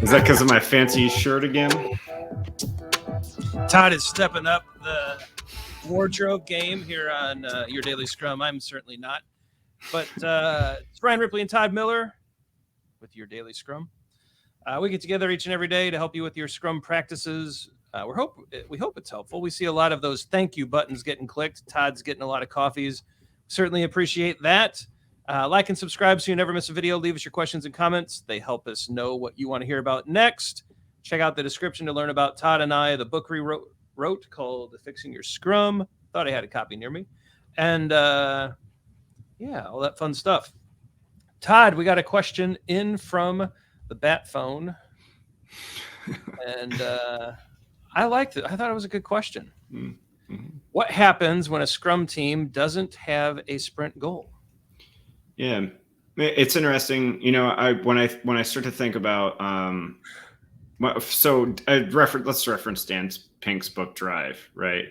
Is that because of my fancy shirt again? Todd is stepping up the wardrobe game here on Your Daily Scrum. I'm certainly not. But it's Brian Ripley and Todd Miller with Your Daily Scrum. We get together each and every day to help you with your Scrum practices. We hope it's helpful. We see a lot of those thank you buttons getting clicked. Todd's getting a lot of coffees. Certainly appreciate that. Like and subscribe so you never miss a video. Leave us your questions and comments. They help us know what you want to hear about next. Check out the description to learn about Todd and I, the book we wrote called Fixing Your Scrum. Thought I had a copy near me. And yeah, all that fun stuff. Todd, we got a question in from the bat phone. And I liked it. I thought it was a good question. Mm-hmm. What happens when a Scrum team doesn't have a sprint goal? Yeah, it's interesting. You know, when I start to think about let's reference Dan Pink's book Drive, right?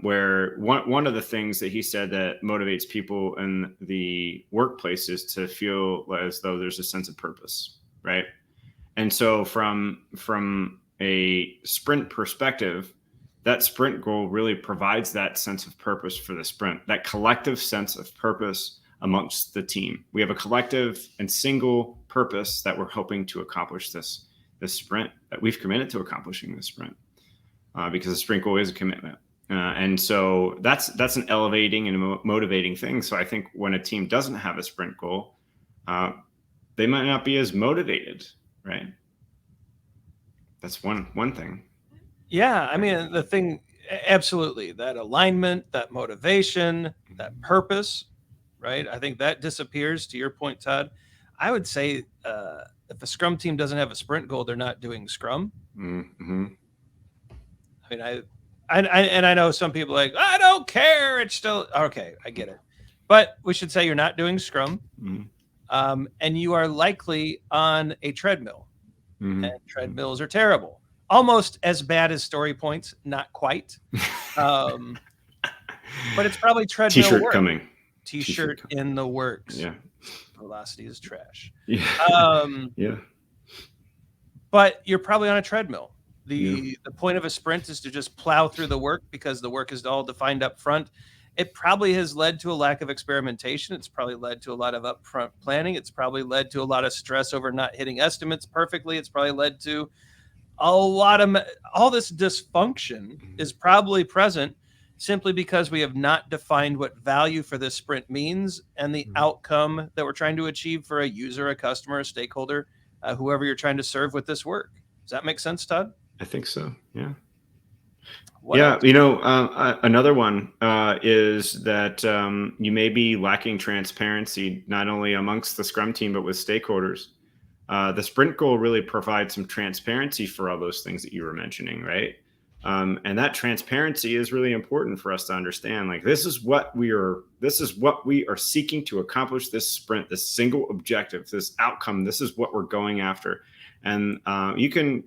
Where one of the things that he said that motivates people in the workplace is to feel as though there's a sense of purpose, right? And so from a sprint perspective, that sprint goal really provides that sense of purpose for the sprint, that collective sense of purpose amongst the team. We have a collective and single purpose that we're hoping to accomplish this sprint, that we've committed to accomplishing this sprint, because the sprint goal is a commitment. And so that's an elevating and motivating thing. So I think when a team doesn't have a sprint goal, they might not be as motivated, right? That's one thing. Yeah, I mean, the thing, absolutely, that alignment, that motivation, that purpose, right? I think that disappears, to your point, Todd. I would say if a Scrum team doesn't have a sprint goal, they're not doing Scrum. Mm-hmm. I mean, I know some people are like, I don't care. It's still, okay, I get it. But we should say you're not doing Scrum. Mm-hmm. And you are likely on a treadmill. Mm-hmm. And treadmills are terrible. Almost as bad as story points, not quite. But it's probabably treadmill T-shirt work. Coming. T-shirt in the works. Yeah. Velocity is trash. Yeah. Yeah. But you're probably on a treadmill. The point of a sprint is to just plow through the work because the work is all defined up front. It probably has led to a lack of experimentation. It's probably led to a lot of upfront planning. It's probably led to a lot of stress over not hitting estimates perfectly. It's probably led to a lot of all this dysfunction is probably present simply because we have not defined what value for this sprint means and the outcome that we're trying to achieve for a user, a customer, a stakeholder, whoever you're trying to serve with this work. Does that make sense, Todd? I think so. Yeah. What else? You know, another one is that you may be lacking transparency, not only amongst the Scrum team, but with stakeholders. The sprint goal really provides some transparency for all those things that you were mentioning, right? And that transparency is really important for us to understand. Like, this is what we are seeking to accomplish this sprint, this single objective, this outcome. This is what we're going after. And you can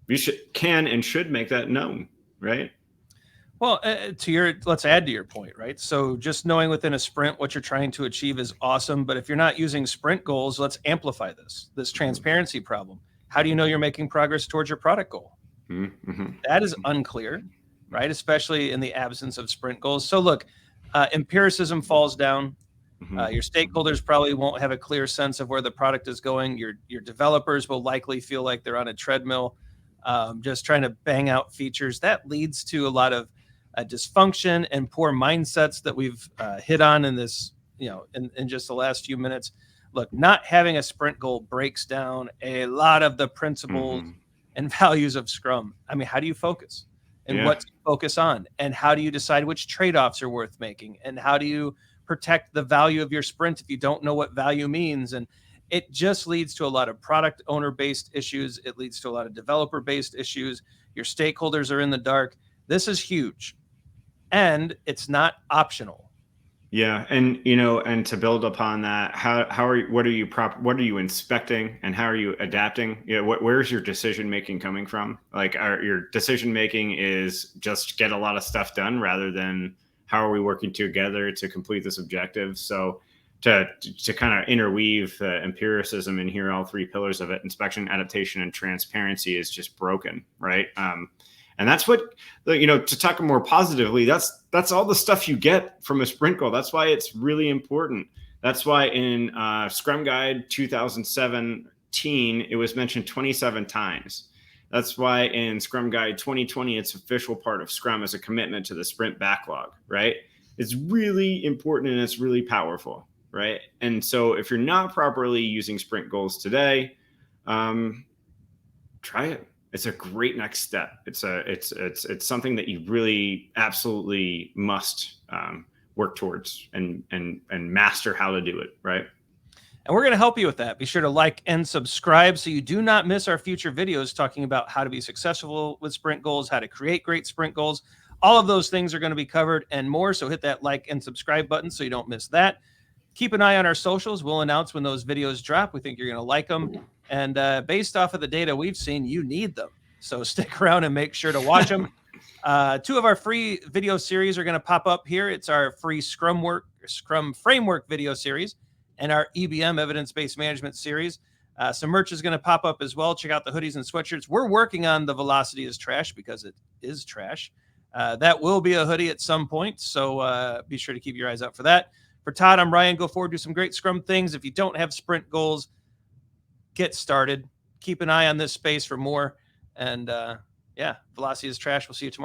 and should make that known, right? Well, let's add to your point, right? So just knowing within a sprint what you're trying to achieve is awesome. But if you're not using sprint goals, let's amplify this transparency problem. How do you know you're making progress towards your product goal? Mm-hmm. That is unclear, right? Especially in the absence of sprint goals. So look, empiricism falls down. Mm-hmm. Your stakeholders probably won't have a clear sense of where the product is going. Your developers will likely feel like they're on a treadmill, just trying to bang out features. That leads to a lot of dysfunction and poor mindsets that we've hit on in this, in just the last few minutes. Look, not having a sprint goal breaks down a lot of the principles and values of Scrum. I mean, how do you focus? And what to focus on? And how do you decide which trade-offs are worth making? And how do you protect the value of your sprint if you don't know what value means? And it just leads to a lot of product owner-based issues. It leads to a lot of developer-based issues. Your stakeholders are in the dark. This is huge. And it's not optional. Yeah, and and to build upon that, what are you inspecting, and how are you adapting? Where's your decision making coming from? Like, your decision making is just get a lot of stuff done, rather than how are we working together to complete this objective? So to kind of interweave empiricism in here, all three pillars of it: inspection, adaptation, and transparency is just broken, right? And that's what, to talk more positively, that's all the stuff you get from a sprint goal. That's why it's really important. That's why in Scrum Guide 2017, it was mentioned 27 times. That's why in Scrum Guide 2020, it's official part of Scrum as a commitment to the sprint backlog, right? It's really important and it's really powerful, right? And so if you're not properly using sprint goals today, try it. It's a great next step. It's something that you really absolutely must work towards and master how to do it, right? And we're going to help you with that. Be sure to like and subscribe so you do not miss our future videos talking about how to be successful with sprint goals, how to create great sprint goals. All of those things are going to be covered and more. So hit that like and subscribe button so you don't miss that. Keep an eye on our socials. We'll announce when those videos drop. We think you're going to like them. And based off of the data we've seen, you need them. So stick around and make sure to watch them. 2 of our free video series are going to pop up here. It's our free Scrum Framework video series and our EBM, evidence-based management series. Some merch is going to pop up as well. Check out the hoodies and sweatshirts. We're working on the Velocity is Trash because it is trash. That will be a hoodie at some point, so be sure to keep your eyes out for that. For Todd, I'm Ryan. Go forward, do some great Scrum things. If you don't have sprint goals, get started. Keep an eye on this space for more. And yeah, Velocity is Trash. We'll see you tomorrow.